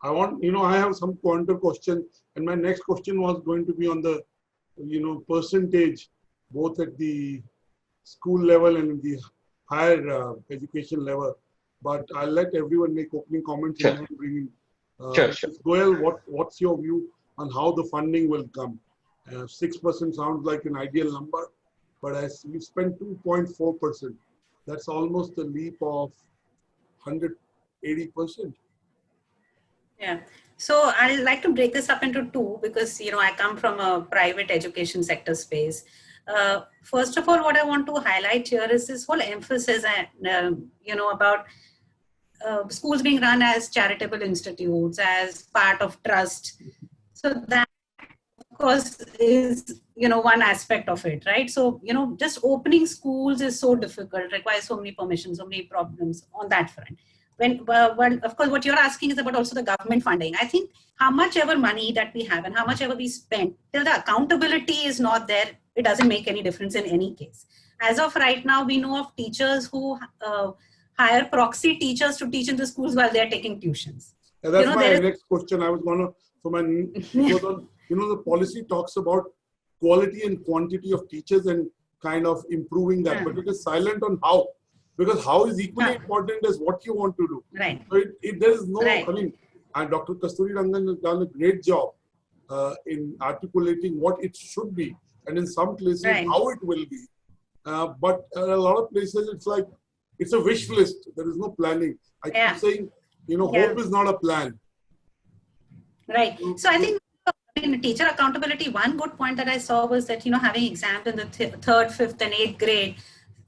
I want, I have some pointer question, and my next question was going to be on the, percentage, both at the school level and the higher education level. But I'll let everyone make opening comments. Sure. And then bring in, Sure. Goel, what's your view on how the funding will come? 6% sounds like an ideal number, but as we spent 2.4%, that's almost a leap of 180%. Yeah. So I'd like to break this up into two because, I come from a private education sector space. First of all, what I want to highlight here is this whole emphasis, about schools being run as charitable institutes, as part of trust. So that, of course, is, one aspect of it, right? So, just opening schools is so difficult, requires so many permissions, so many problems on that front. Well, of course, what you're asking is about also the government funding. I think how much ever money that we have and how much ever we spend, till the accountability is not there, it doesn't make any difference in any case. As of right now, we know of teachers who hire proxy teachers to teach in the schools while they're taking tuitions. Yeah, that's my next question. I was going to, the policy talks about quality and quantity of teachers and kind of improving that, but it is silent on how. Because how is equally important as what you want to do. Right. So there is no, and Dr. Kasturi Rangan has done a great job in articulating what it should be, and in some places how it will be. But a lot of places it's like, it's a wish list. There is no planning. I keep saying, hope is not a plan. Right. So I think in teacher accountability, one good point that I saw was that, having exams in the 3rd, 5th and 8th grade,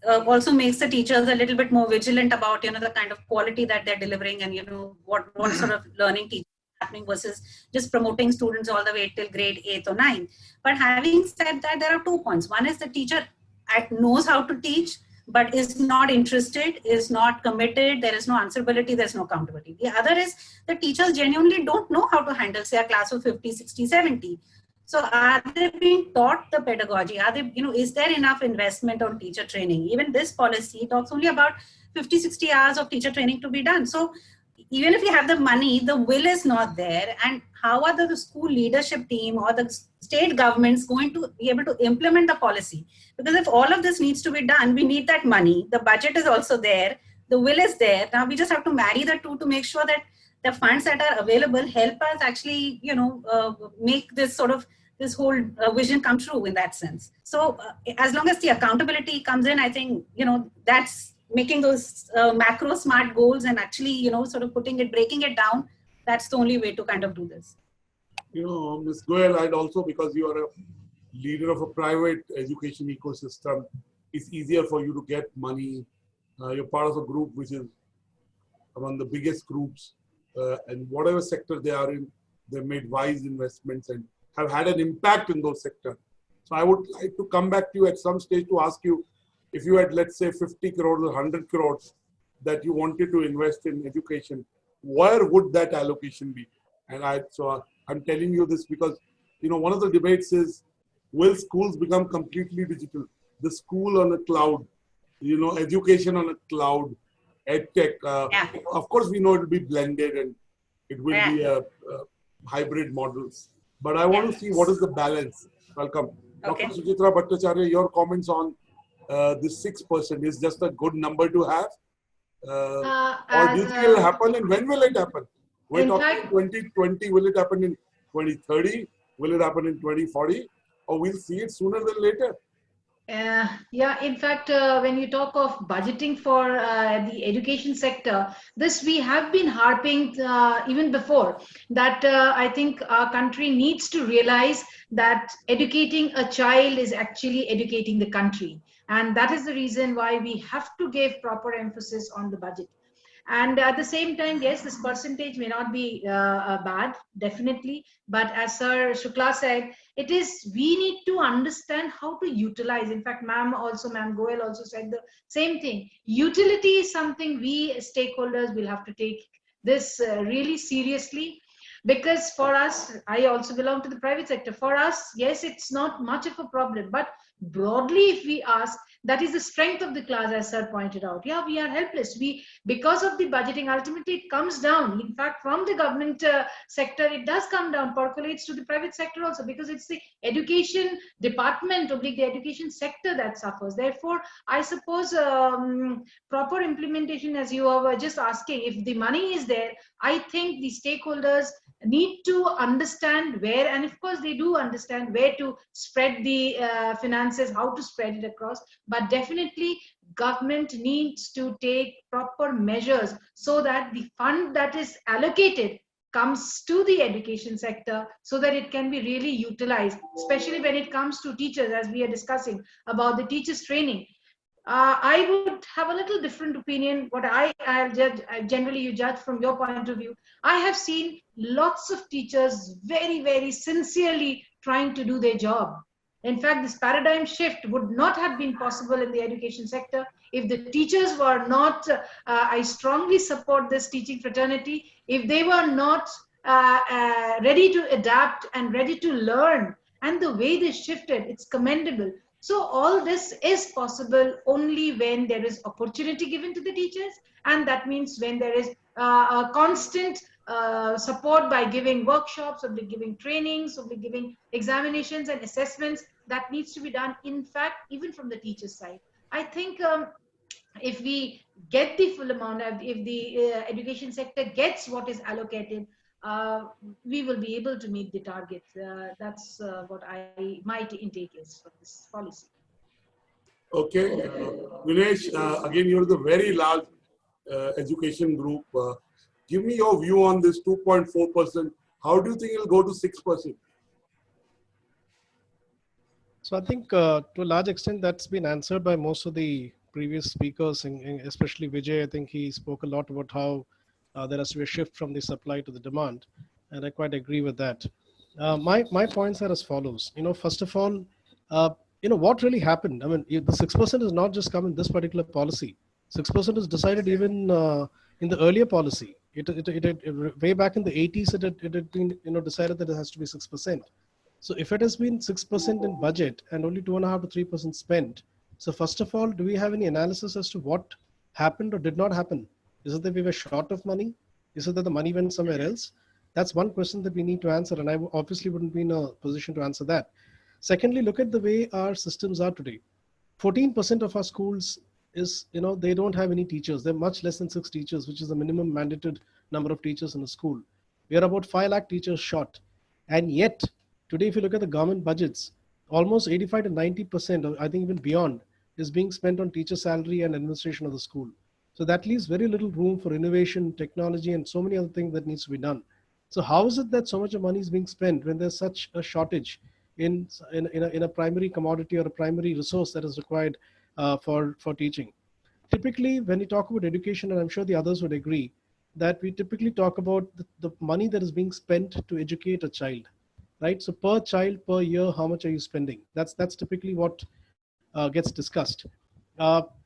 also makes the teachers a little bit more vigilant about, the kind of quality that they're delivering and, what sort of learning teaching is happening versus just promoting students all the way till grade 8th or 9th. But having said that, there are 2 points. One is the teacher knows how to teach, but is not interested, is not committed, there is no answerability, there's no accountability. The other is the teachers genuinely don't know how to handle, say, a class of 50, 60, 70. So are they being taught the pedagogy? Are they, is there enough investment on teacher training? Even this policy talks only about 50, 60 hours of teacher training to be done. So even if you have the money, the will is not there. And how are the school leadership team or the state governments going to be able to implement the policy? Because if all of this needs to be done, we need that money. The budget is also there. The will is there. Now we just have to marry the two to make sure that the funds that are available help us actually, make this whole vision come true in that sense. So as long as the accountability comes in, I think, that's making those macro smart goals and actually, breaking it down. That's the only way to kind of do this. Ms. Goel, I'd also, because you are a leader of a private education ecosystem, it's easier for you to get money. You're part of a group which is among the biggest groups, and whatever sector they are in, they've made wise investments and have had an impact in those sectors. So I would like to come back to you at some stage to ask you, if you had, let's say, 50 crores or 100 crores that you wanted to invest in education, where would that allocation be? And I'm telling you this because, one of the debates is, will schools become completely digital? The school on a cloud, education on a cloud, EdTech. Of course, we know it will be blended and it will be a hybrid models. But I want to see what is the balance. Welcome. Okay. Dr. Suchitra Bhattacharya, your comments on this 6% is just a good number to have? Or do you think it will happen, and when will it happen? We're talking 2020, will it happen in 2030? Will it happen in 2040? Or we'll see it sooner than later? In fact, when you talk of budgeting for the education sector, this we have been harping even before, that I think our country needs to realize that educating a child is actually educating the country. And that is the reason why we have to give proper emphasis on the budget. And at the same time, yes, this percentage may not be bad, definitely. But as Sir Shukla said, we need to understand how to utilize. In fact, Ma'am Goel also said the same thing. Utility is something we stakeholders will have to take this really seriously. Because for us, I also belong to the private sector. For us, yes, it's not much of a problem. But broadly, if we ask, That is the strength of the class, as sir pointed out. Yeah, we are helpless. Because of the budgeting, ultimately it comes down. In fact, from the government sector, it does come down, percolates to the private sector also, because it's the education department, or the education sector that suffers. Therefore, I suppose proper implementation, as you were just asking, if the money is there, I think the stakeholders need to understand where, and of course they do understand where to spread the finances, how to spread it across, but definitely government needs to take proper measures so that the fund that is allocated comes to the education sector, so that it can be really utilized, especially when it comes to teachers, as we are discussing about the teachers training. I would have a little different opinion. What I'll judge, generally you judge from your point of view. I have seen lots of teachers very, very sincerely trying to do their job. In fact, this paradigm shift would not have been possible in the education sector if the teachers were not, I strongly support this teaching fraternity, if they were not ready to adapt and ready to learn. And the way they shifted, it's commendable. So all this is possible only when there is opportunity given to the teachers, and that means when there is a constant support by giving workshops, or by giving trainings, or by giving examinations and assessments. That needs to be done, in fact, even from the teacher's side. I think if we get the full amount, if the education sector gets what is allocated, we will be able to meet the target. That's what my intake is for this policy. Okay, Vinesh, again, you're the very large education group. Give me your view on this 2.4%. How do you think it'll go to 6%? So I think to a large extent that's been answered by most of the previous speakers, especially Vijay. I think he spoke a lot about how there has to be a shift from the supply to the demand, and I quite agree with that. My points are as follows. First of all, what really happened? I mean, the 6% has not just come in this particular policy. 6% is decided even in the earlier policy. Way back in the 80s, it had been decided that it has to be 6%. So if it has been 6% in budget and only 2.5 to 3% spent, so first of all, do we have any analysis as to what happened or did not happen? Is it that we were short of money? Is it that the money went somewhere else? That's one question that we need to answer, and I obviously wouldn't be in a position to answer that. Secondly, look at the way our systems are today. 14% of our schools they don't have any teachers. They're much less than 6 teachers, which is the minimum mandated number of teachers in a school. We are about 5 lakh teachers short. And yet, today, if you look at the government budgets, almost 85 to 90%, or I think even beyond, is being spent on teacher salary and administration of the school. So that leaves very little room for innovation, technology, and so many other things that needs to be done. So how is it that so much of money is being spent when there's such a shortage in a primary commodity or a primary resource that is required for teaching? Typically, when we talk about education, and I'm sure the others would agree, that we typically talk about the money that is being spent to educate a child, right? So per child, per year, how much are you spending? That's typically what gets discussed.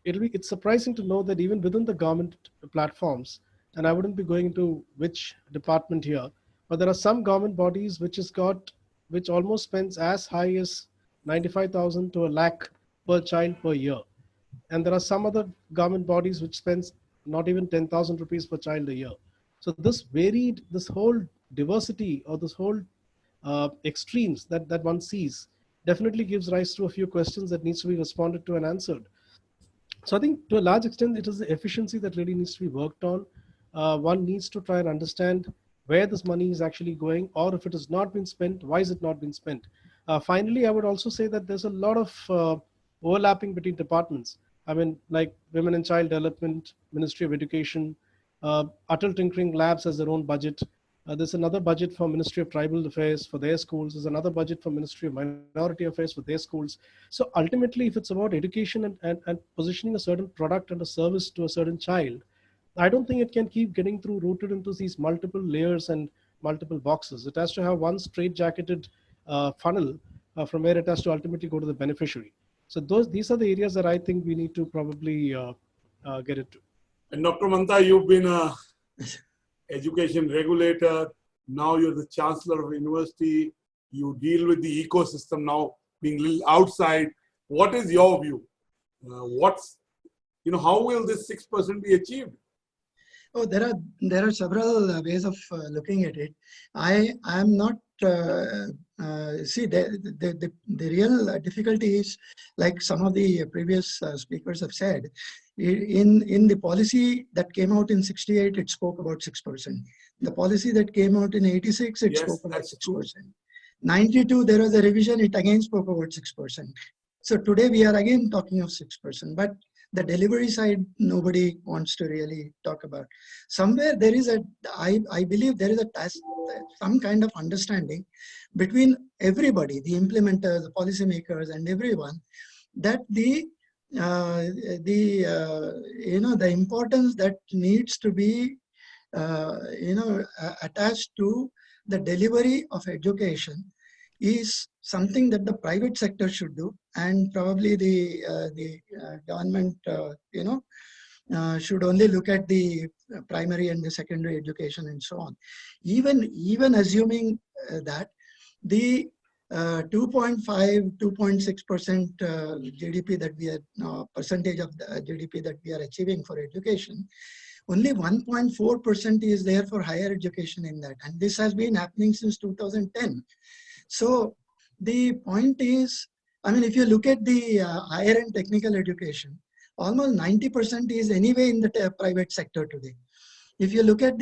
It's surprising to know that even within the government platforms, and I wouldn't be going into which department here, but there are some government bodies which almost spends as high as 95,000 to a lakh per child per year. And there are some other government bodies which spends not even 10,000 rupees per child a year. So this whole diversity, or this whole extremes that one sees, definitely gives rise to a few questions that needs to be responded to and answered. So I think to a large extent, it is the efficiency that really needs to be worked on. One needs to try and understand where this money is actually going, or if it has not been spent, why is it not been spent? Finally, I would also say that there's a lot of overlapping between departments. I mean, like Women and Child Development, Ministry of Education, Atal Tinkering Labs has their own budget. There's another budget for Ministry of Tribal Affairs for their schools. There's another budget for Ministry of Minority Affairs for their schools. So ultimately, if it's about education and positioning a certain product and a service to a certain child, I don't think it can keep getting routed into these multiple layers and multiple boxes. It has to have one straight-jacketed funnel from where it has to ultimately go to the beneficiary. So these are the areas that I think we need to probably get into. And Dr. Manta, you've been a education regulator. Now you're the chancellor of a university. You deal with the ecosystem now, being a little outside. What is your view? What's, how will this 6% be achieved? Oh, there are several ways of looking at it. I am not see the real difficulty is, like some of the previous speakers have said, in the policy that came out in 68, it spoke about 6%. The policy that came out in 86, it spoke about 6%. 92, there was a revision, it again spoke about 6%. So today we are again talking of 6%, but the delivery side, nobody wants to really talk about. Somewhere there is I believe there is some kind of understanding between everybody, the implementers, the policymakers, and everyone, that the importance that needs to be attached to the delivery of education is something that the private sector should do, and probably the government should only look at the primary and the secondary education and so on. Even assuming that the 2.6% GDP that we are percentage of the GDP that we are achieving for education, only 1.4% is there for higher education in that, and this has been happening since 2010. So the point is, I mean, if you look at the higher and technical education, almost 90% is anyway in the private sector today. If you look at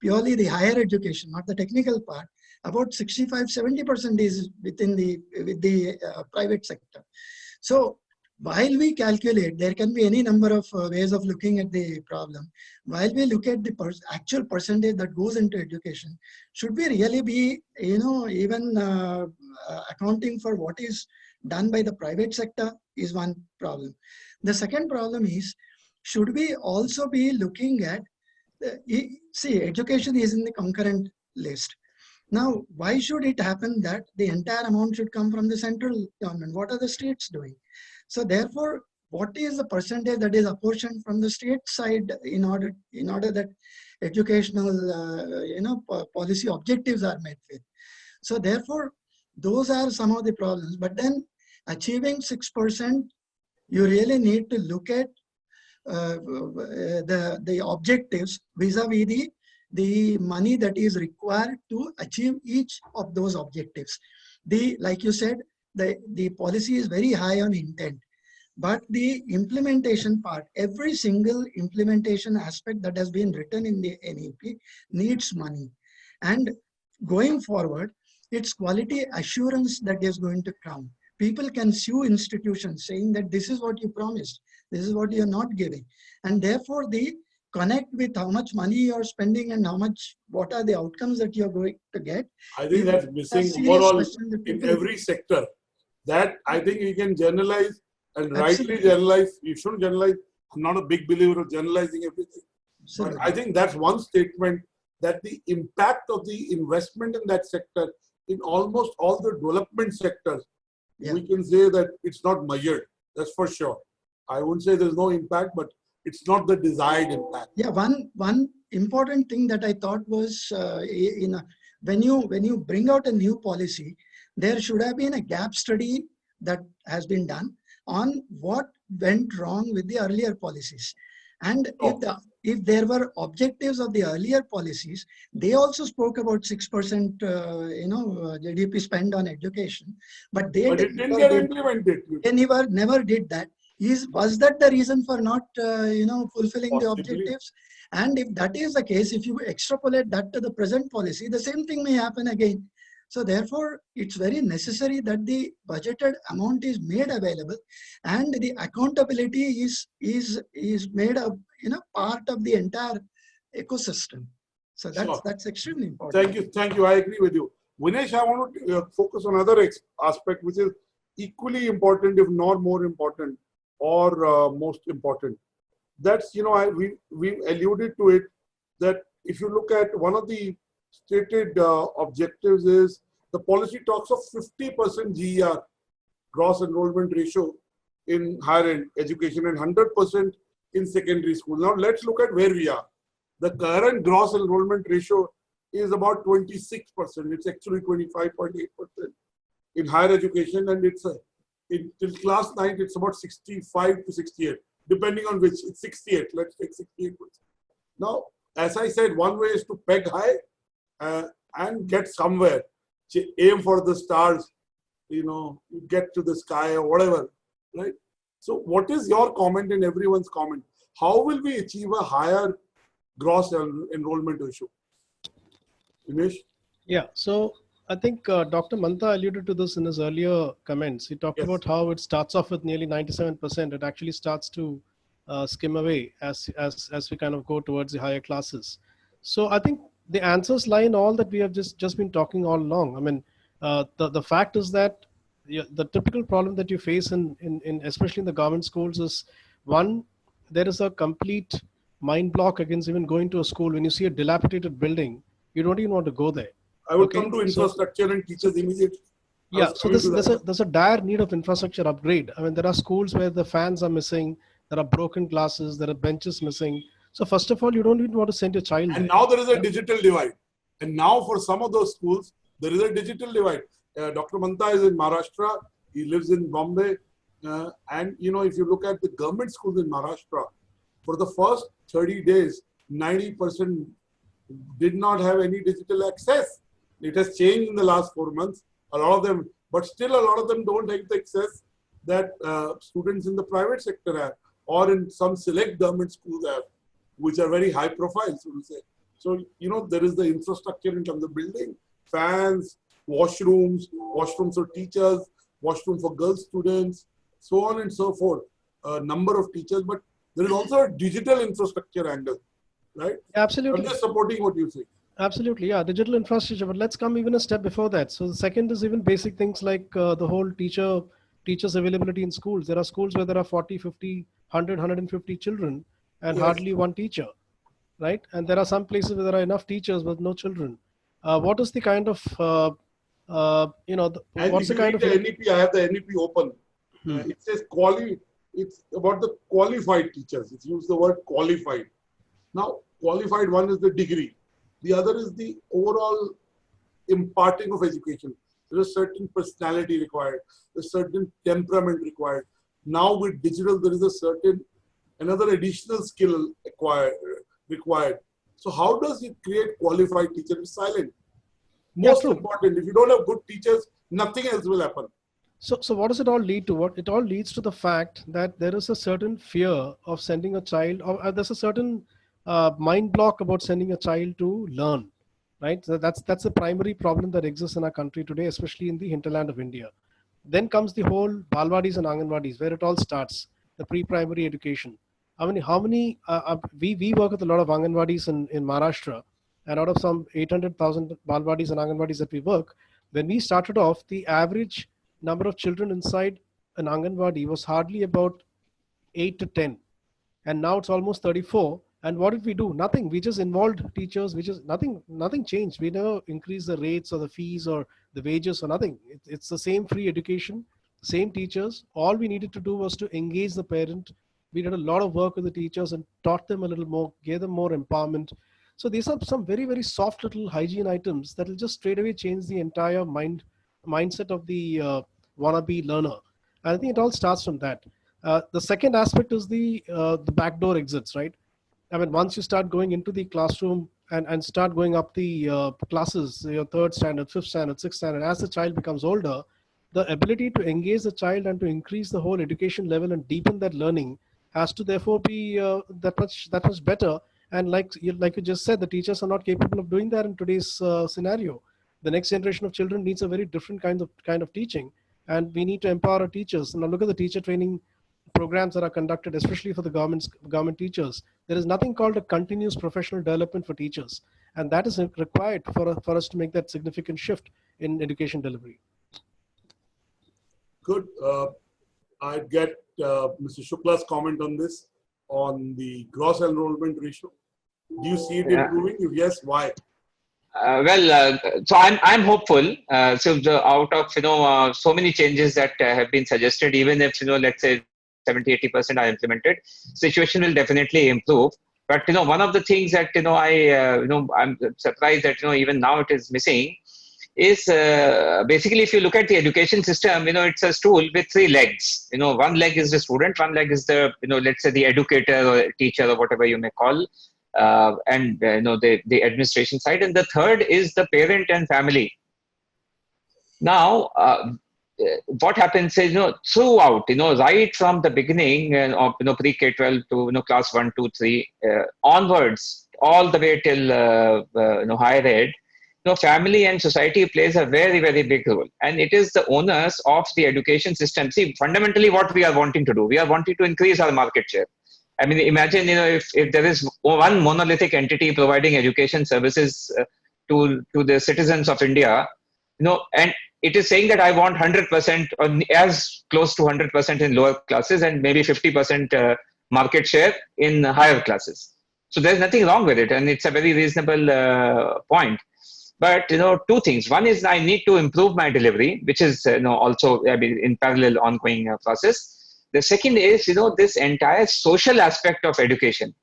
purely the higher education, not the technical part, about 65–70% is with the private sector. So while we calculate, there can be any number of ways of looking at the problem. While we look at the actual percentage that goes into education, should we really be, even accounting for what is done by the private sector is one problem. The second problem is, should we also be looking at, see, education is in the concurrent list. Now, why should it happen that the entire amount should come from the central government? What are the states doing? So therefore, what is the percentage that is apportioned from the state side in order that educational policy objectives are met with? So therefore, those are some of the problems. But then achieving 6%, you really need to look at the objectives vis-a-vis the money that is required to achieve each of those objectives. Like you said, the policy is very high on intent, but the implementation part, every single implementation aspect that has been written in the NEP needs money. And going forward, it's quality assurance that is going to come. People can sue institutions saying that this is what you promised, this is what you're not giving. And therefore, the connect with how much money you're spending and what are the outcomes that you're going to get. I think that's missing overall in every sector. That I think we can generalize and rightly generalize. You shouldn't generalize. I'm not a big believer of generalizing everything. Absolutely. But I think that's one statement, that the impact of the investment in that sector in almost all the development sectors, we can say that it's not measured. That's for sure. I wouldn't say there's no impact, but it's not the desired impact. Yeah, one important thing that I thought was when you bring out a new policy, there should have been a gap study that has been done on what went wrong with the earlier policies. And if there were objectives of the earlier policies, they also spoke about 6% GDP spend on education, but it didn't get implemented. They never did that. Was that the reason for not fulfilling the objectives? And if that is the case, if you extrapolate that to the present policy, the same thing may happen again. So therefore, it's very necessary that the budgeted amount is made available, and the accountability is made a part of the entire ecosystem. So that's extremely important. Thank you. I agree with you. Vinesh, I want to focus on another aspect which is equally important, if not more important, or most important. That's, we alluded to it, that if you look at one of the stated objectives is the policy talks of 50% GER, gross enrollment ratio, in higher education and 100% in secondary school. Now let's look at where we are. The current gross enrollment ratio is about 26%. It's actually 25.8% in higher education, and till class 9, it's about 65 to 68, depending on which. It's 68. Let's take 68%. Now, as I said, one way is to peg high and get somewhere. Aim for the stars, get to the sky or whatever, right? So what is your comment and everyone's comment? How will we achieve a higher gross enrollment ratio? Dinesh? Yeah, so I think Dr. Mantha alluded to this in his earlier comments. He talked about how it starts off with nearly 97%. It actually starts to skim away as we kind of go towards the higher classes. So I think the answers lie in all that we have just been talking all along. I mean, the fact is that the typical problem that you face in especially in the government schools is, one, there is a complete mind block against even going to a school. When you see a dilapidated building, you don't even want to go there. I would come to infrastructure and teachers immediately. Yeah, so there's a dire need of infrastructure upgrade. I mean, there are schools where the fans are missing, there are broken classes, there are benches missing. So first of all, you don't even want to send your child And now there is a digital divide. And now for some of those schools, there is a digital divide. Dr. Mantha is in Maharashtra. He lives in Bombay. And, if you look at the government schools in Maharashtra, for the first 30 days, 90% did not have any digital access. It has changed in the last 4 months. A lot of them, but still a lot of them don't have the access that students in the private sector have, or in some select government schools have, which are very high profile, so to say. So, there is the infrastructure in terms of building, fans, washrooms for teachers, washroom for girl students, so on and so forth. Number of teachers, but there is also a digital infrastructure angle, right? Absolutely. I'm just supporting what you say. Absolutely, yeah, digital infrastructure. But let's come even a step before that. So the second is even basic things like the whole teachers availability in schools. There are schools where there are 40, 50, 100, 150 children and hardly one teacher, right? And there are some places where there are enough teachers but no children. What is the kind of, what's the kind of... NEP, I have the NEP open. It says it's about the qualified teachers. It's used the word qualified. Now, qualified, one is the degree. The other is the overall imparting of education. There is certain personality required. There's certain temperament required. Now with digital, there is another additional skill required. So how does it create qualified teachers? It's silent. Most important, if you don't have good teachers, nothing else will happen. So what does it all lead to? It all leads to the fact that there is a certain fear of sending a child, or there's a certain mind block about sending a child to learn, right? So that's the primary problem that exists in our country today, especially in the hinterland of India. Then comes the whole Balwadis and Anganwadis, where it all starts, the pre-primary education. I mean, we work with a lot of Anganwadis in Maharashtra, and out of some 800,000 Balwadis and Anganwadis that we work, when we started off, the average number of children inside an Anganwadi was hardly about 8 to 10. And now it's almost 34. And what did we do? Nothing. We just involved teachers. Nothing changed. We never increased the rates or the fees or the wages or nothing. It's the same free education, same teachers. All we needed to do was to engage the parent. We did a lot of work with the teachers and taught them a little more, gave them more empowerment. So these are some very, very soft little hygiene items that will just straight away change the entire mindset of the wannabe learner. And I think it all starts from that. The second aspect is the backdoor exits, right? I mean, once you start going into the classroom and start going up the classes, your third standard, fifth standard, sixth standard, as the child becomes older, the ability to engage the child and to increase the whole education level and deepen that learning has to therefore be that much better. And like you just said, the teachers are not capable of doing that in today's scenario. The next generation of children needs a very different kind of teaching, and we need to empower our teachers. Now look at the teacher training programs that are conducted, especially for the government teachers. There is nothing called a continuous professional development for teachers, and that is required for us to make that significant shift in education delivery. Good. I'd get Mr. Shukla's comment on this, on the gross enrollment ratio. Do you see it improving? If yes, why? So I'm hopeful. Out of so many changes that have been suggested, even if let's say 70-80% are implemented, situation will definitely improve. But one of the things that I'm surprised that even now it is missing is basically, if you look at the education system, it's a stool with three legs. One leg is the student, one leg is the, let's say the educator or teacher or whatever you may call, and the administration side, and the third is the parent and family. Now, what happens is, throughout, right from the beginning of, pre-K-12 to, class 1, 2, 3, onwards, all the way till, higher ed, family and society plays a very, very big role. And it is the onus of the education system. See, fundamentally what we are wanting to do, we are wanting to increase our market share. I mean, imagine, if there is one monolithic entity providing education services to the citizens of India, and it is saying that I want 100% or as close to 100% in lower classes and maybe 50% market share in higher classes. So there's nothing wrong with it, and it's a very reasonable point. But two things. One is I need to improve my delivery, which is also in parallel ongoing process. The second is this entire social aspect of education.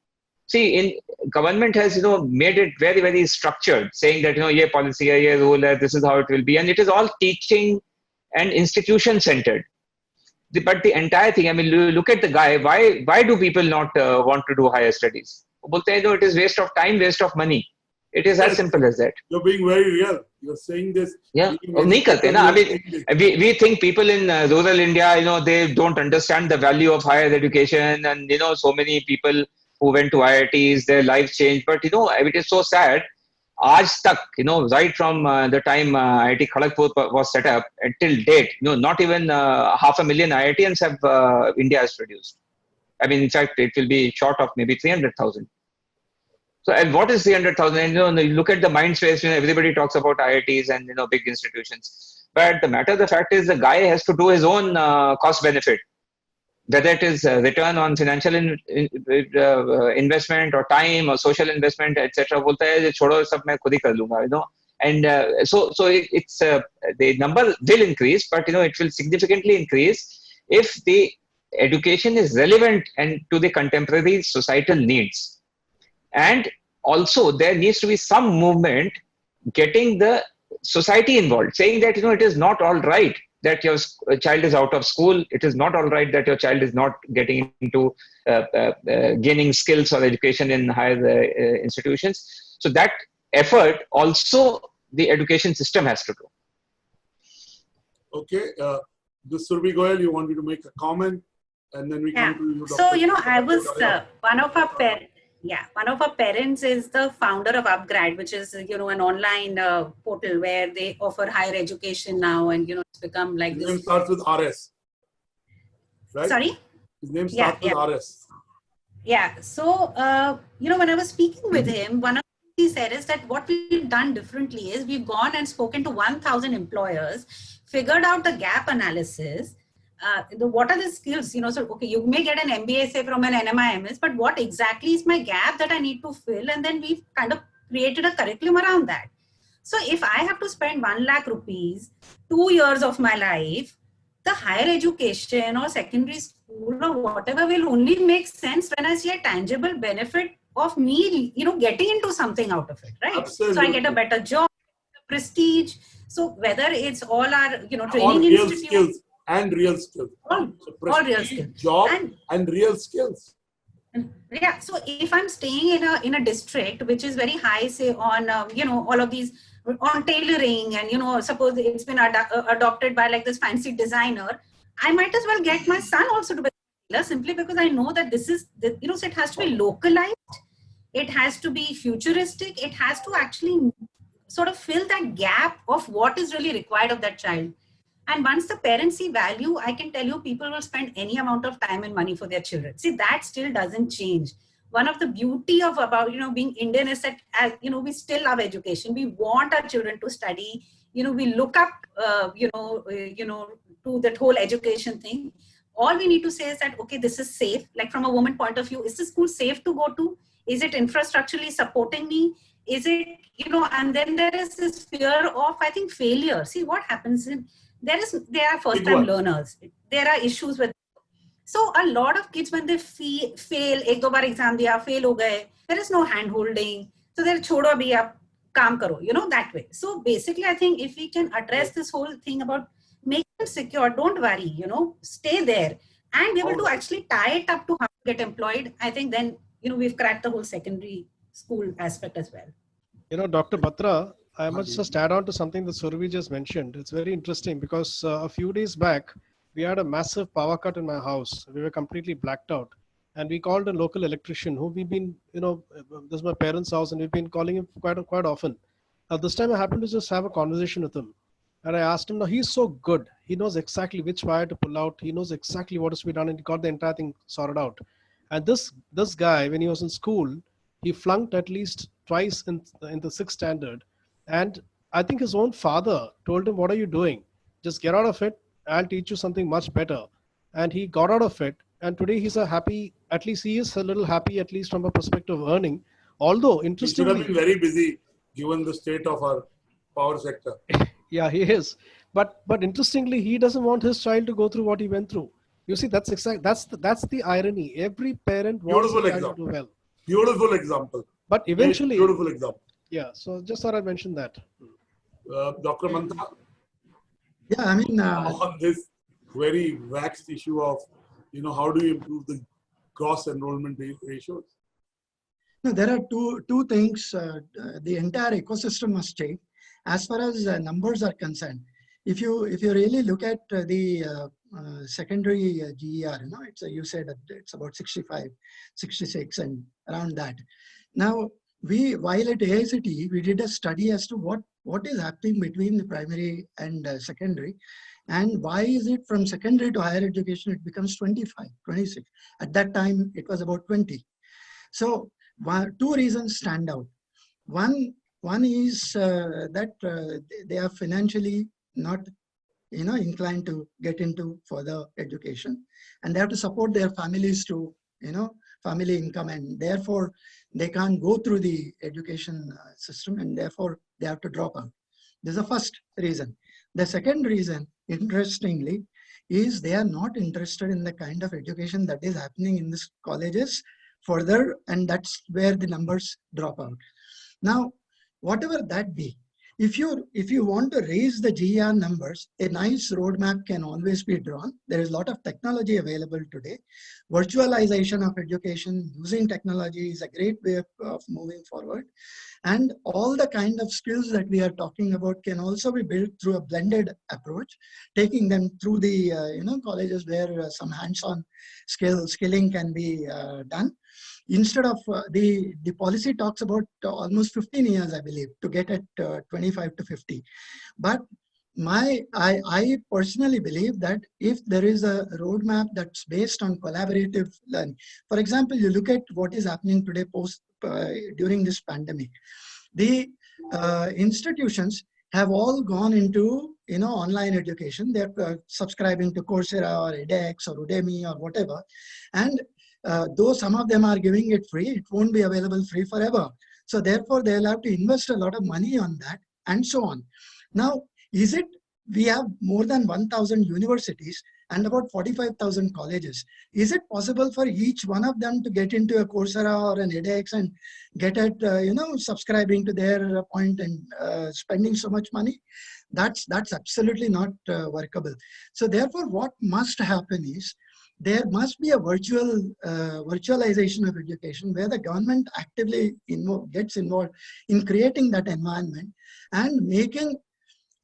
See, in government has made it very, very structured, saying that ye policy hai, ye rule hai, this is how it will be, and it is all teaching and institution centered. But the entire thing, I mean, look at the guy. Why do people not want to do higher studies? It is waste of time, waste of money. It is as simple as that. You're being very real. You're saying this. Yeah. I mean, we think people in rural India, they don't understand the value of higher education, and so many people who went to IITs, their lives changed. But it is so sad. Aaj tak, right from the time IIT Kharagpur was set up until date, not even 500,000 IITians have India has produced. I mean, in fact, it will be short of maybe 300,000. So, and what is 300,000? You look at the mind space, everybody talks about IITs and, big institutions. But the matter of the fact is the guy has to do his own cost benefit, whether it is return on financial investment or time or social investment, etc. बोलता है छोड़ो सब मैं खुद ही कर लूँगा, And so it's the number will increase, but it will significantly increase if the education is relevant and to the contemporary societal needs. And also there needs to be some movement getting the society involved, saying that it is not all right that your child is out of school. It is not all right that your child is not getting into gaining skills or education in higher institutions. So that effort also the education system has to do. Okay. This Surbhi Goyal, you wanted to make a comment, and then we come to you. So, I was one of our parents is the founder of UpGrad, which is, an online portal where they offer higher education now, and, it's become like His this. name starts with RS. Right? Sorry? His name starts with RS. Yeah. So, when I was speaking with him, one of the things he said is that what we've done differently is we've gone and spoken to 1,000 employers, figured out the gap analysis. What are the skills, so, okay, you may get an MBA, say, from an NMIMS, but what exactly is my gap that I need to fill? And then we've kind of created a curriculum around that. So if I have to spend 1 lakh rupees, 2 years of my life, the higher education or secondary school or whatever will only make sense when I see a tangible benefit of me, getting into something out of it, right? Absolutely. So I get a better job, prestige. So whether it's all our, training all real institutes. Skills. And real skills. All real skills. Job and real skills. Yeah. So if I'm staying in a district which is very high, say on all of these on tailoring, and suppose it's been adopted by like this fancy designer, I might as well get my son also to be a tailor, simply because I know that this is so it has to be localized, it has to be futuristic, it has to actually sort of fill that gap of what is really required of that child. And once the parents see value, I can tell you people will spend any amount of time and money for their children. See, that still doesn't change. One of the beauty of about, being Indian is that, we still love education. We want our children to study. We look up, to that whole education thing. All we need to say is that, okay, this is safe. Like from a woman point of view, is the school safe to go to? Is it infrastructurally supporting me? Is it, and then there is this fear of, I think, failure. See what happens in, there are first time learners. There are issues with, so a lot of kids, when they fail, ek do baar exam diya, fail ho gaye, there is no hand holding. So they're chodo bhi ab, काम करो, that way. So basically, I think if we can address this whole thing about make them secure, don't worry, stay there, and be able to actually tie it up to how to get employed, I think then, we've cracked the whole secondary school aspect as well. Dr. Batra, I must just add on to something that Surabhi just mentioned. It's very interesting because a few days back, we had a massive power cut in my house. We were completely blacked out. And we called a local electrician who we've been, this is my parents' house, and we've been calling him quite often. This time I happened to just have a conversation with him. And I asked him, now he's so good. He knows exactly which wire to pull out. He knows exactly what is to be done, and he got the entire thing sorted out. And this guy, when he was in school, he flunked at least twice in the 6th standard. And I think his own father told him, what are you doing? Just get out of it. I'll teach you something much better. And he got out of it. And today he's at least he is a little happy, at least from a perspective of earning. Although, interestingly, he should have been very busy given the state of our power sector. Yeah, he is. But interestingly, he doesn't want his child to go through what he went through. You see, that's the irony. Every parent wants their child to do well. Beautiful example. But eventually, beautiful example. Yeah. So just thought I'd mention that. Dr. Mantha. Yeah, I mean, on this very vexed issue of, how do you improve the gross enrollment ratios? No, there are two things. The entire ecosystem must change. As far as numbers are concerned, if you really look at the secondary GER, you said it's about 65, 66, and around that. Now, while at AICTE, we did a study as to what is happening between the primary and secondary, and why is it from secondary to higher education it becomes 25, 26. At that time, it was about 20. So, two reasons stand out. One is that they are financially not inclined to get into further education, and they have to support their families to family income, and therefore they can't go through the education system, and therefore they have to drop out. This is the first reason. The second reason, interestingly, is they are not interested in the kind of education that is happening in these colleges further, and that's where the numbers drop out. Now, whatever that be, if you want to raise the GER numbers, a nice roadmap can always be drawn. There is a lot of technology available today. Virtualization of education using technology is a great way of moving forward. And all the kind of skills that we are talking about can also be built through a blended approach, taking them through the colleges where some hands-on skilling can be done. Instead of the policy talks about almost 15 years, I believe, to get at 25 to 50. But I personally believe that if there is a roadmap that's based on collaborative learning, for example, you look at what is happening today during this pandemic. The institutions have all gone into online education. They're subscribing to Coursera or edX or Udemy or whatever, and though some of them are giving it free, it won't be available free forever. So therefore, they'll have to invest a lot of money on that and so on. Now, we have more than 1,000 universities and about 45,000 colleges. Is it possible for each one of them to get into a Coursera or an edX and get at, subscribing to their point and spending so much money? That's absolutely not workable. So therefore, what must happen is, there must be a virtualization of education where the government actively gets involved in creating that environment and making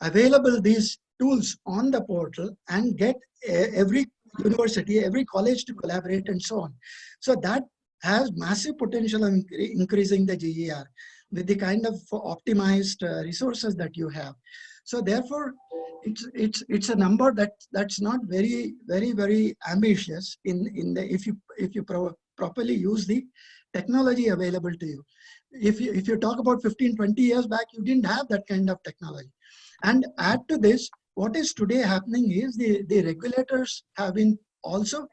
available these tools on the portal and get every university, every college to collaborate and so on. So that has massive potential of increasing the GER with the kind of optimized resources that you have. So therefore, it's a number that's not very, very, very ambitious if you properly use the technology available to you. If you talk about 15, 20 years back, you didn't have that kind of technology. And add to this, what is today happening is the regulators have been also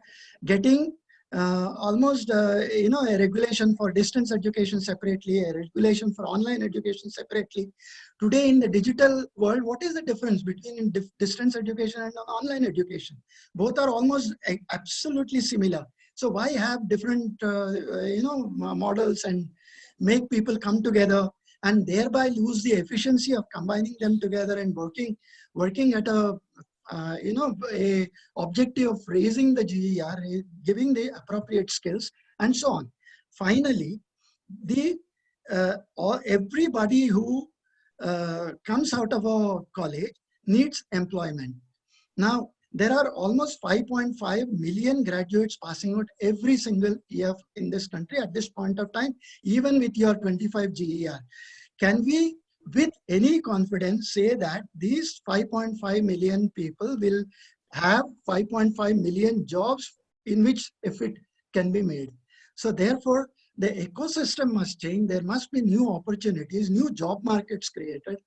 getting almost a regulation for distance education separately, a regulation for online education separately. Today in the digital world, what is the difference between distance education and online education? Both are almost absolutely similar. So why have different models and make people come together and thereby lose the efficiency of combining them together and working at a a objective of raising the GER, giving the appropriate skills, and so on. Finally, everybody who comes out of a college needs employment. Now, there are almost 5.5 million graduates passing out every single year in this country at this point of time, even with your 25 GER. Can we, with any confidence, say that these 5.5 million people will have 5.5 million jobs in which effort can be made? So therefore, the ecosystem must change. There must be new opportunities, new job markets created,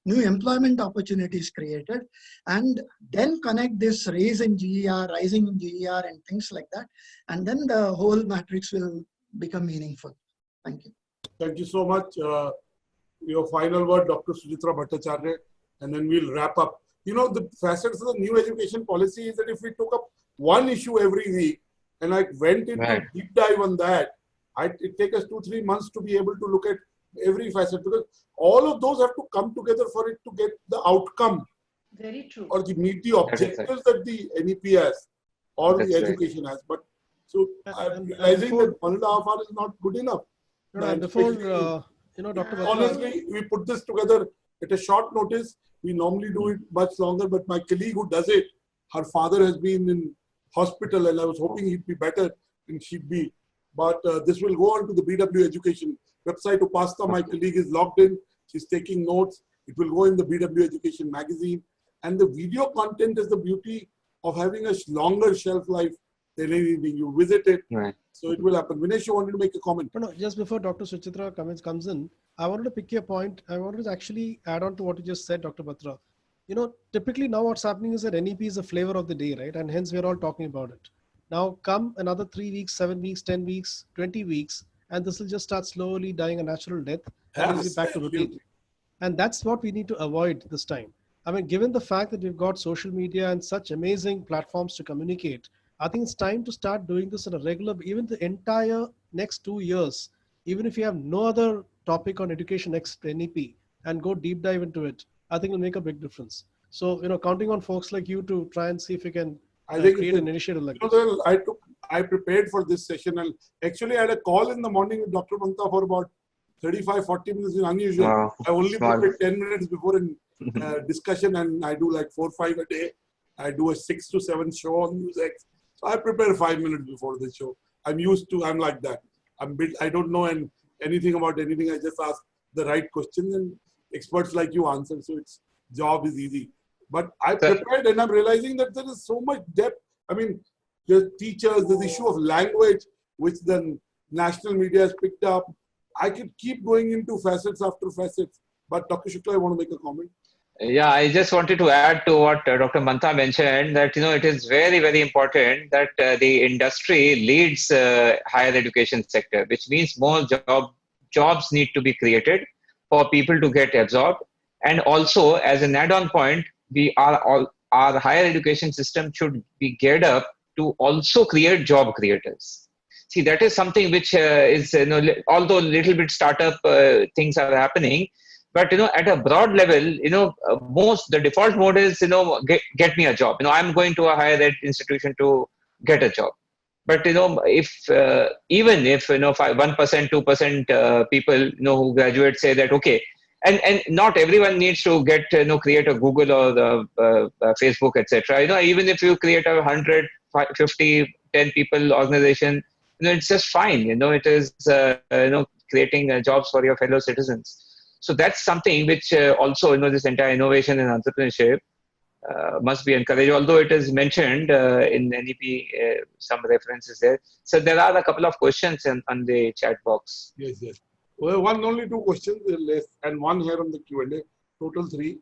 new employment opportunities created, and then connect this raise in GER, rising in GER, and things like that. And then the whole matrix will become meaningful. Thank you. Thank you so much. Your final word, Dr. Suchitra Bhattacharya, and then we'll wrap up. You know, the facets of the new education policy is that if we took up one issue every week and I went into deep dive on that, it take us 2-3 months to be able to look at every facet, because all of those have to come together for it to get the outcome. Very true. Or to meet the objectives that the NEP has or the education has. But so I'm realizing that 1.5 hours is not good enough. And before, Dr. Batra, honestly, we put this together at a short notice. We normally do it much longer, but my colleague who does it, her father has been in hospital and I was hoping he'd be better and she'd be. But this will go on to the BW Education website. Upasna, my colleague, is logged in. She's taking notes. It will go in the BW Education magazine. And the video content is the beauty of having a longer shelf life than anything. You visit it. Right. So it will happen. Vinesh, you wanted to make a comment? No, just before Dr. Suchitra comes in, I wanted to pick your point. I wanted to actually add on to what you just said, Dr. Batra. Typically now what's happening is that NEP is the flavor of the day, right? And hence we're all talking about it. Now come another 3 weeks, 7 weeks, 10 weeks, 20 weeks, and this will just start slowly dying a natural death and we'll be back to repeat. And that's what we need to avoid this time. I mean, given the fact that we've got social media and such amazing platforms to communicate, I think it's time to start doing this on a regular, even the entire next 2 years, even if you have no other topic on education next NEP and go deep dive into it, I think it'll make a big difference. So, counting on folks like you to try and see if we can create an initiative like this. I prepared for this session and actually I had a call in the morning with Dr. Manta for about 35-40 minutes. Is unusual. Wow. I only prepared 10 minutes before a discussion and I do like 4-5 a day. I do a 6 to 7 show on NewsX. So I prepare 5 minutes before the show. I'm like that. I don't know anything about anything. I just ask the right questions and experts like you answer. So its job is easy. But I prepared and I'm realizing that there is so much depth. I mean, there's teachers, there's the issue of language, which the national media has picked up. I could keep going into facets after facets. But Dr. Shukla, I want to make a comment. Yeah, I just wanted to add to what Dr. Manta mentioned that, it is very, very important that the industry leads higher education sector, which means more jobs need to be created for people to get absorbed. And also, as an add-on point, our higher education system should be geared up to also create job creators. See, that is something which is, although a little bit startup things are happening, but, at a broad level, the default mode is, get me a job. I'm going to a higher ed institution to get a job. But, even if 1%, 2% people, who graduate say that, okay, and not everyone needs to create a Google or Facebook, etc. Even if you create 100, 50, 10 people organization, it's just fine. It is, creating jobs for your fellow citizens. So that's something which also, this entire innovation and entrepreneurship must be encouraged. Although it is mentioned in NEP, some references there. So there are a couple of questions on the chat box. Yes. Well, only 2 questions less, and one here on the Q&A. Total 3.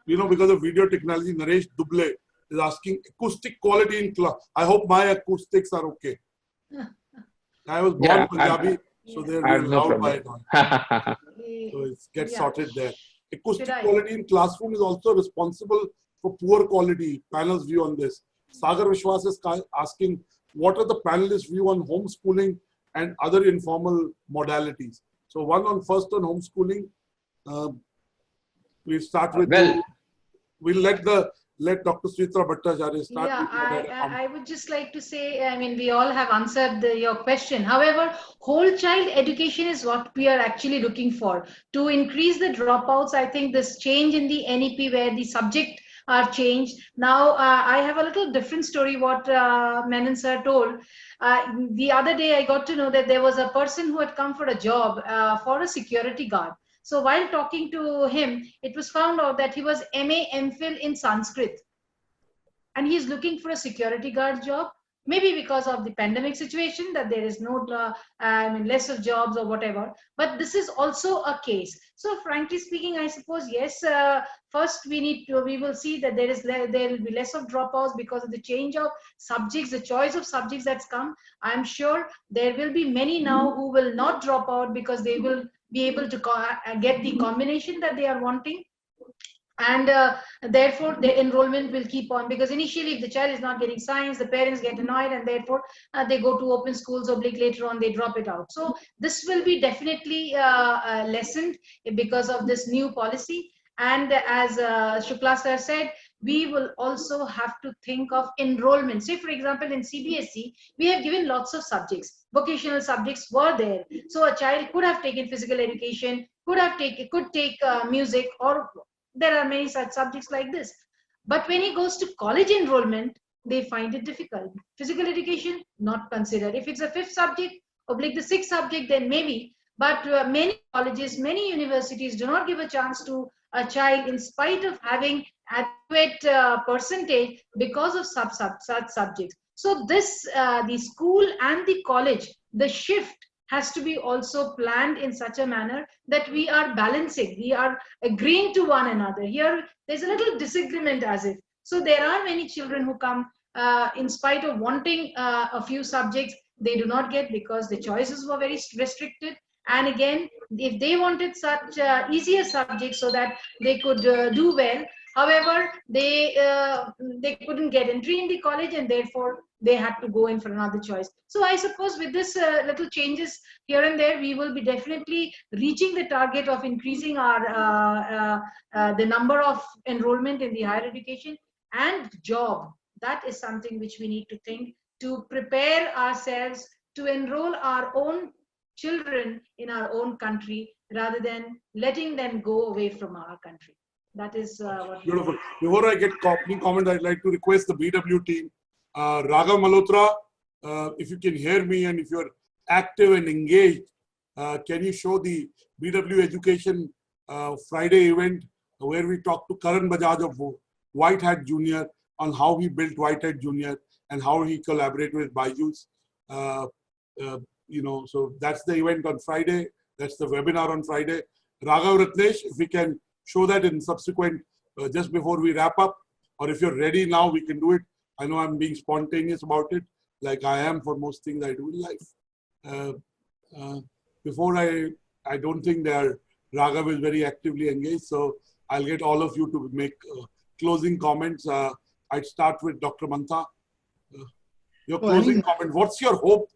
Because of video technology, Naresh Duble is asking acoustic quality in class. I hope my acoustics are okay. I was born Punjabi, so they're loud by it. So it gets sorted there. Acoustic quality in classroom is also responsible for poor quality. Panel's view on this. Sagar Vishwas is asking, what are the panelists' view on homeschooling and other informal modalities. So one on first on homeschooling. We'll start with. We'll let Dr. Sritra Bhattacharya start. Yeah, I would just like to say, I mean, we all have answered your question. However, whole child education is what we are actually looking for. To increase the dropouts, I think this change in the NEP where the subject are changed. Now, I have a little different story what Menon sir told. The other day, I got to know that there was a person who had come for a job for a security guard. So while talking to him, it was found out that he was MA MPhil in Sanskrit. And he's looking for a security guard job, maybe because of the pandemic situation that there is no less of jobs or whatever. But this is also a case. So frankly speaking, I suppose yes. First, we will see that there will be less of dropouts because of the change of subjects, the choice of subjects that's come. I'm sure there will be many now who will not drop out because they will be able to get the combination that they are wanting. And therefore the enrollment will keep on, because initially if the child is not getting science, the parents get annoyed, and therefore they go to open schools, or later on they drop it out. So this will be definitely lessened because of this new policy. And as Shukla sir said, we will also have to think of enrollment. Say for example in CBSE, we have given lots of subjects, vocational subjects were there, so a child could have taken physical education, could take music, or there are many such subjects like this. But when he goes to college enrollment, they find it difficult. Physical education, not considered. If it's a fifth subject, or like the sixth subject, then maybe. But many colleges, many universities do not give a chance to a child in spite of having adequate percentage because of such subjects. So this, the school and the college, the shift has to be also planned in such a manner that we are balancing, we are agreeing to one another. Here, there's a little disagreement as if. So there are many children who come in spite of wanting a few subjects, they do not get because the choices were very restricted. And again, if they wanted such easier subjects so that they could do well, however, they couldn't get entry in the college, and therefore they had to go in for another choice. So I suppose with this little changes here and there, we will be definitely reaching the target of increasing our the number of enrollment in the higher education and job. That is something which we need to think to prepare ourselves to enroll our own children in our own country rather than letting them go away from our country. That is what. Beautiful. Before I get opening comment, I'd like to request the BW team, Raghav Malhotra, if you can hear me and if you're active and engaged, can you show the BW Education Friday event where we talked to Karan Bajaj of White Hat Junior on how he built White Hat Junior and how he collaborated with Byju's. So that's the event on Friday. That's the webinar on Friday. Raghav Ratnesh, if we can show that in subsequent, just before we wrap up, or if you're ready now, we can do it. I know I'm being spontaneous about it, like I am for most things I do in life. Before I don't think Raghav is very actively engaged, so I'll get all of you to make closing comments. I'd start with Dr. Mantha. Your closing comment. What's your hope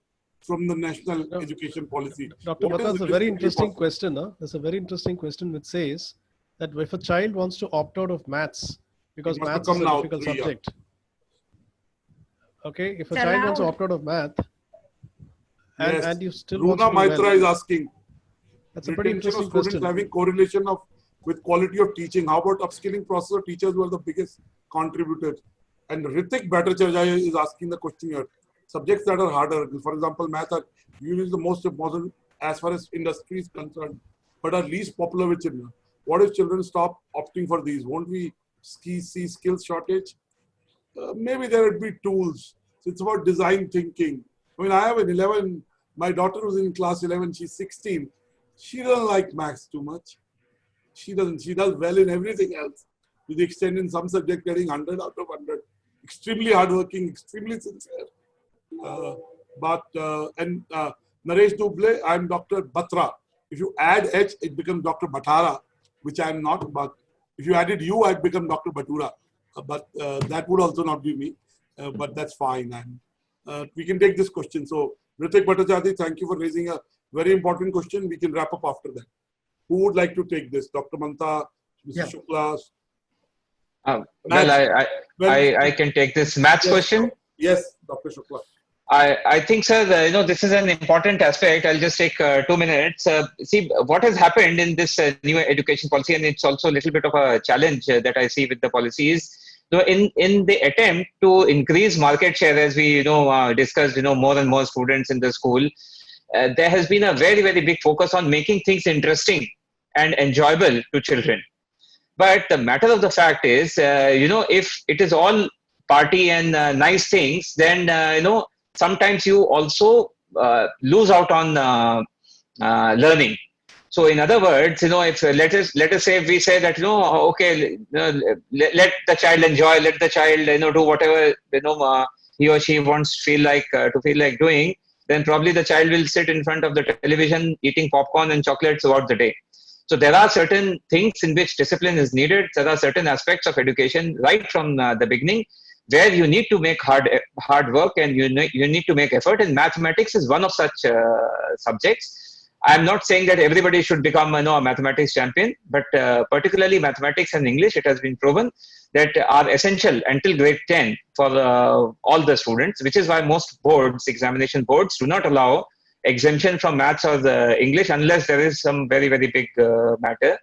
from the national education policy? Dr. Mantha, that's a very interesting question. Huh? That's a very interesting question which says that if a child wants to opt out of maths, because maths is a difficult subject. Okay, if a child wants to opt out of math, and you still Runa Maitra is asking. That's a pretty interesting question. Having correlation with quality of teaching. How about upskilling process of teachers who are the biggest contributors? And Ritik Bhattacharya is asking the question here. Subjects that are harder, for example, math are usually the most important as far as industry is concerned, but are least popular with children. What if children stop opting for these? Won't we see skills shortage? Maybe there would be tools. So it's about design thinking. I mean, I have an 11, my daughter was in class 11, she's 16. She doesn't like maths too much. She does well in everything else, to the extent in some subject getting 100 out of 100. Extremely hardworking, extremely sincere. Naresh Duble, I'm Dr. Batra. If you add H, it becomes Dr. Bhatara, which I'm not, but if you added U, I'd become Dr. Batura. But that would also not be me, but that's fine. And we can take this question. So Ritik Bhattacharya, thank you for raising a very important question. We can wrap up after that. Who would like to take this? Dr. Manta, Mr. Shukla? Well, I can take this maths question. Yes, Dr. Shukla. I think, sir, this is an important aspect. I'll just take 2 minutes. See, what has happened in this new education policy, and it's also a little bit of a challenge that I see with the policy is, in the attempt to increase market share, as we discussed, more and more students in the school, there has been a very, very big focus on making things interesting and enjoyable to children. But the matter of the fact is, if it is all party and nice things, then sometimes you also lose out on learning. So in other words, if let us say we say that okay, let the child enjoy, let the child do whatever he or she wants to feel like doing, then probably the child will sit in front of the television eating popcorn and chocolates throughout the day. So there are certain things in which discipline is needed. There are certain aspects of education right from the beginning where you need to make hard work and you need to make effort. And mathematics is one of such subjects. I'm not saying that everybody should become a mathematics champion, but particularly mathematics and English, it has been proven that are essential until grade 10 for all the students, which is why most boards, examination boards, do not allow exemption from maths or the English unless there is some very, very big matter.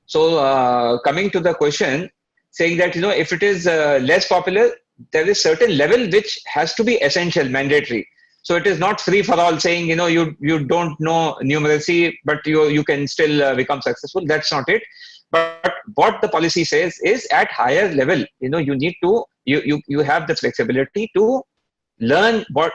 So coming to the question, saying that, if it is less popular, there is certain level which has to be essential, mandatory. So it is not free for all saying, you don't know numeracy, but you can still become successful. That's not it. But what the policy says is at higher level, you need to, you have the flexibility to learn what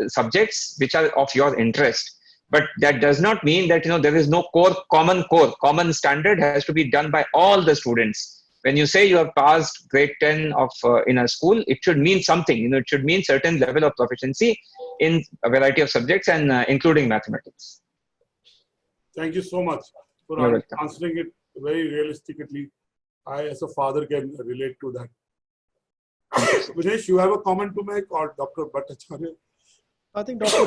subjects which are of your interest. But that does not mean that, there is no common standard has to be done by all the students. When you say you have passed grade 10 of in a school, it should mean something. It should mean certain level of proficiency in a variety of subjects and including mathematics. Thank you so much for answering it very realistically. I, as a father, can relate to that. Vinesh, you have a comment to make, or Dr. Bhattacharya? I think Dr.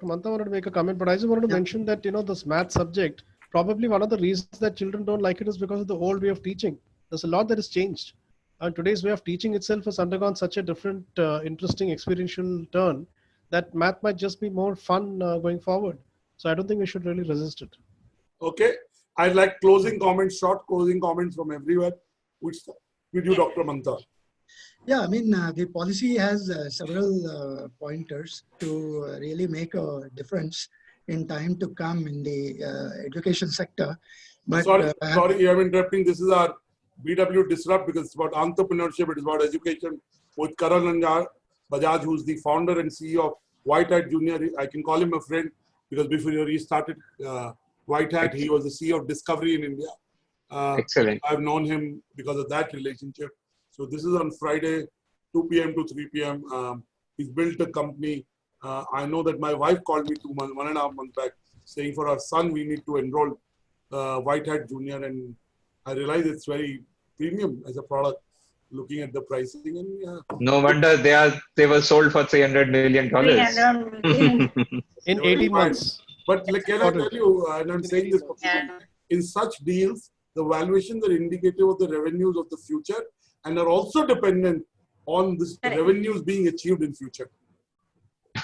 Manta wanted to make a comment, but I just wanted to mention that, this math subject, probably one of the reasons that children don't like it is because of the old way of teaching. There's a lot that has changed. And today's way of teaching itself has undergone such a different, interesting experiential turn that math might just be more fun going forward. So I don't think we should really resist it. Okay. I'd like short closing comments from everywhere. With you, Dr. Manta. Yeah, I mean, the policy has several pointers to really make a difference in time to come in the education sector. But sorry, I'm interrupting. This is our BW Disrupt because it's about entrepreneurship. It is about education with Karan Bajaj, who's the founder and CEO of White Hat Junior. I can call him a friend because before he started White Hat, he was the CEO of Discovery in India. Excellent. I've known him because of that relationship. So this is on Friday, 2 p.m. to 3 p.m. He's built a company. I know that my wife called me 1.5 months back saying for our son, we need to enroll White Hat Junior. And I realize it's very premium as a product, looking at the pricing. And no wonder they were sold for $300 million. In 18 months. But can I tell you, and I'm saying this, in such deals, the valuations are indicative of the revenues of the future and are also dependent on this revenues being achieved in future.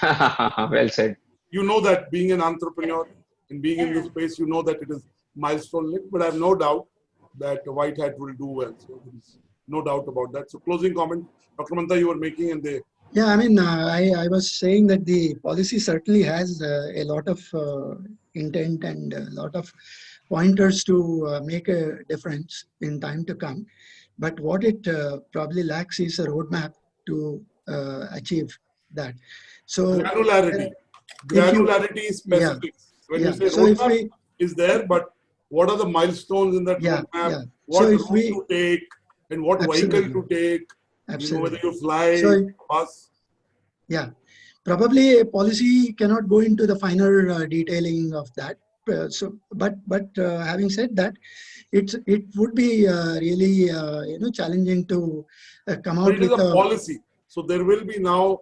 Well said. You know that being an entrepreneur and being in this space, you know that it is milestone linked, but I have no doubt that White Hat will do well. So there is no doubt about that. So closing comment, Dr. Manta, you were making and they... Yeah, I mean, I was saying that the policy certainly has a lot of intent and a lot of pointers to make a difference in time to come. But what it probably lacks is a roadmap to achieve that. So granularity is specific. When you say roadmap is there, but what are the milestones in that roadmap? What route to take and what vehicle to take? Whether you fly, bus. Yeah, probably a policy cannot go into the finer detailing of that. But having said that, it would be really challenging to come out with a policy. So there will be now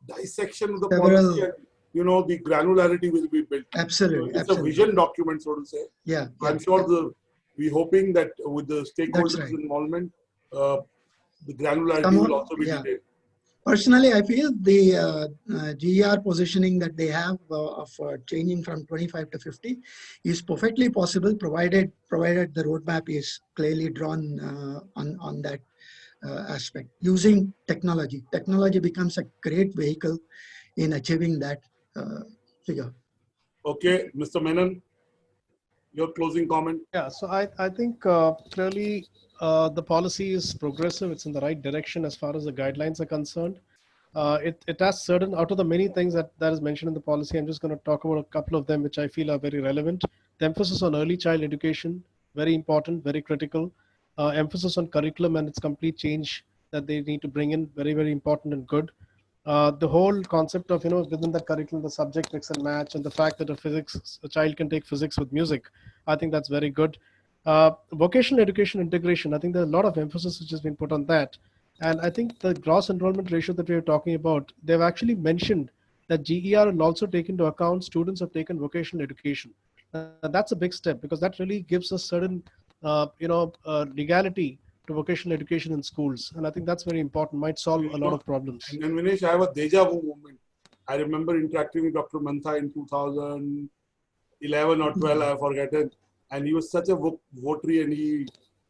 dissection of the Several- policy and, you know, the granularity will be built. Absolutely. So it's absolutely. a vision document, so to say. Yeah. I'm sure we're hoping that with the stakeholders' right. involvement, the granularity Some of- will also be yeah. detailed. Personally, I feel the GER positioning that they have of changing from 25 to 50 is perfectly possible, provided the roadmap is clearly drawn on that aspect. Using technology, technology becomes a great vehicle in achieving that figure. Okay, Mr. Menon, your closing comment. Yeah, so I think clearly the policy is progressive. It's in the right direction as far as the guidelines are concerned. It has certain, out of the many things that is mentioned in the policy, I'm just going to talk about a couple of them which I feel are very relevant. The emphasis on early child education, very important, very critical. Emphasis on curriculum and its complete change that they need to bring in, very, very important and good. The whole concept of, within that curriculum, the subject mix and match, and the fact that a child can take physics with music, I think that's very good. Vocational education integration, I think there's a lot of emphasis which has been put on that. And I think the gross enrollment ratio that we are talking about, they've actually mentioned that GER will also take into account students who have taken vocational education. That's a big step because that really gives us certain, legality to vocational education in schools. And I think that's very important, might solve a lot of problems. And then Vinesh, I have a deja vu moment. I remember interacting with Dr. Mantha in 2011 or 12, I've forgotten. And he was such a votary, and he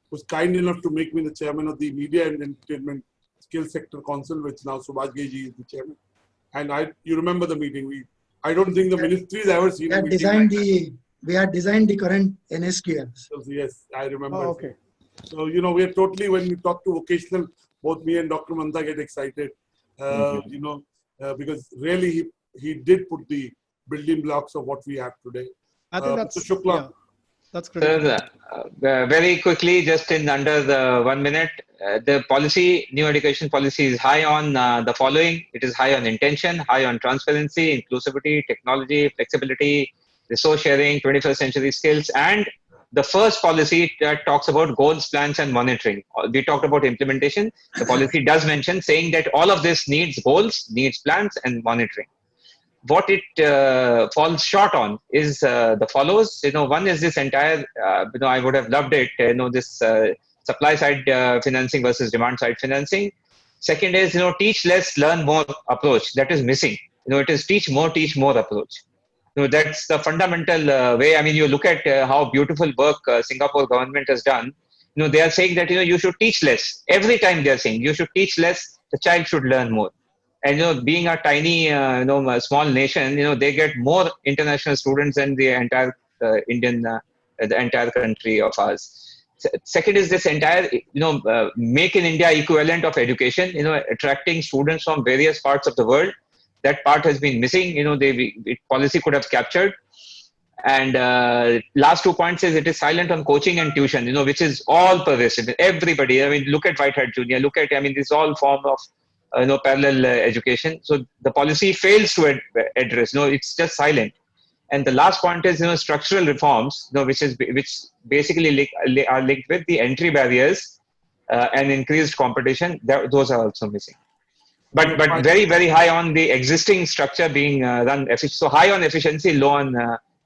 was kind enough to make me the chairman of the Media and Entertainment Skills Sector Council, which now Subhash Geji is the chairman. And you remember the meeting. I don't think the ministry has ever seen a meeting. We had designed the current NSQL. So, yes, I remember. Oh, okay. So, we are totally, when we talk to vocational, both me and Dr. Mantha get excited, because really he did put the building blocks of what we have today. I think that's, Mr. Shukla. yeah, that's critical. Sir, very quickly, just in under the 1 minute, the policy, new education policy is high on the following. It is high on intention, high on transparency, inclusivity, technology, flexibility, resource sharing, 21st century skills, and the first policy that talks about goals, plans, and monitoring. We talked about implementation. The policy does mention saying that all of this needs goals, needs plans, and monitoring. What it falls short on is the follows. One is this entire, I would have loved it, this supply side financing versus demand side financing. Second is, teach less, learn more approach. That is missing. It is teach more approach. That's the fundamental way. I mean, you look at how beautiful work Singapore government has done. They are saying that, you should teach less. Every time they are saying you should teach less, the child should learn more. And, being a tiny, small nation, they get more international students than the entire the entire country of ours. Second is this entire, make in India equivalent of education, attracting students from various parts of the world. That part has been missing, policy could have captured. And last 2 points is it is silent on coaching and tuition, which is all pervasive. Everybody, I mean, look at White Hat Junior, this is all form of, parallel education. So the policy fails to address, it's just silent. And the last point is, structural reforms, which basically are linked with the entry barriers and increased competition. Those are also missing. But very, very high on the existing structure being run. So high on efficiency, low on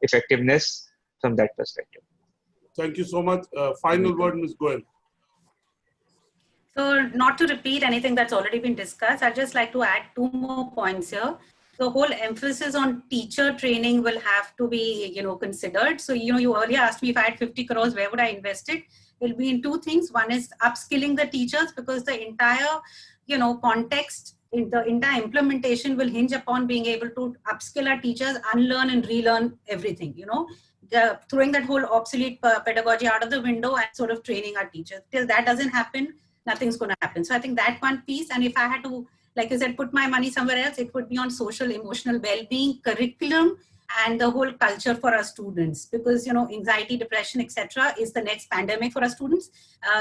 effectiveness from that perspective. Thank you so much. Final word, Ms. Goel. So not to repeat anything that's already been discussed, I'd just like to add 2 more points here. The whole emphasis on teacher training will have to be, considered. So, you earlier asked me if I had 50 crores, where would I invest it? It will be in 2 things. One is upskilling the teachers, because the entire, context, the entire implementation will hinge upon being able to upskill our teachers, unlearn and relearn everything, throwing that whole obsolete pedagogy out of the window and sort of training our teachers. Till that doesn't happen, nothing's going to happen. So I think that one piece, and if I had to, like I said, put my money somewhere else, it would be on social, emotional well-being, curriculum, and the whole culture for our students, because, anxiety, depression, etc. is the next pandemic for our students.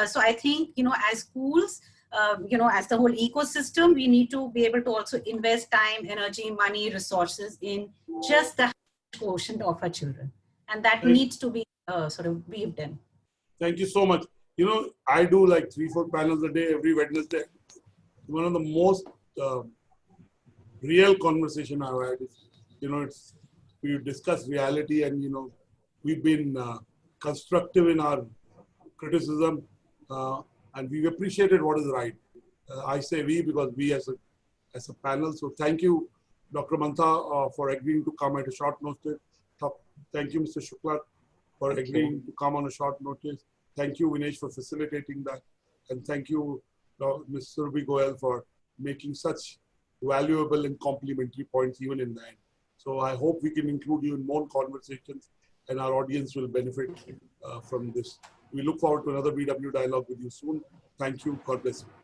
So I think, as schools, as the whole ecosystem, we need to be able to also invest time, energy, money, resources in just the quotient of our children. And that needs to be sort of weaved in. Thank you so much. I do like 3-4 panels a day every Wednesday. One of the most real conversation I've had. We discuss reality, and we've been constructive in our criticism, and we've appreciated what is right. I say we because we as a panel. So thank you, Dr. Mantha, for agreeing to come at a short notice. Thank you, Mr. Shukla, for agreeing to come on a short notice. Thank you, Vinesh, for facilitating that. And thank you, Ms. Surabhi Goyal, for making such valuable and complementary points even in the end. So I hope we can include you in more conversations, and our audience will benefit from this. We look forward to another BW Dialogue with you soon. Thank you. God bless you.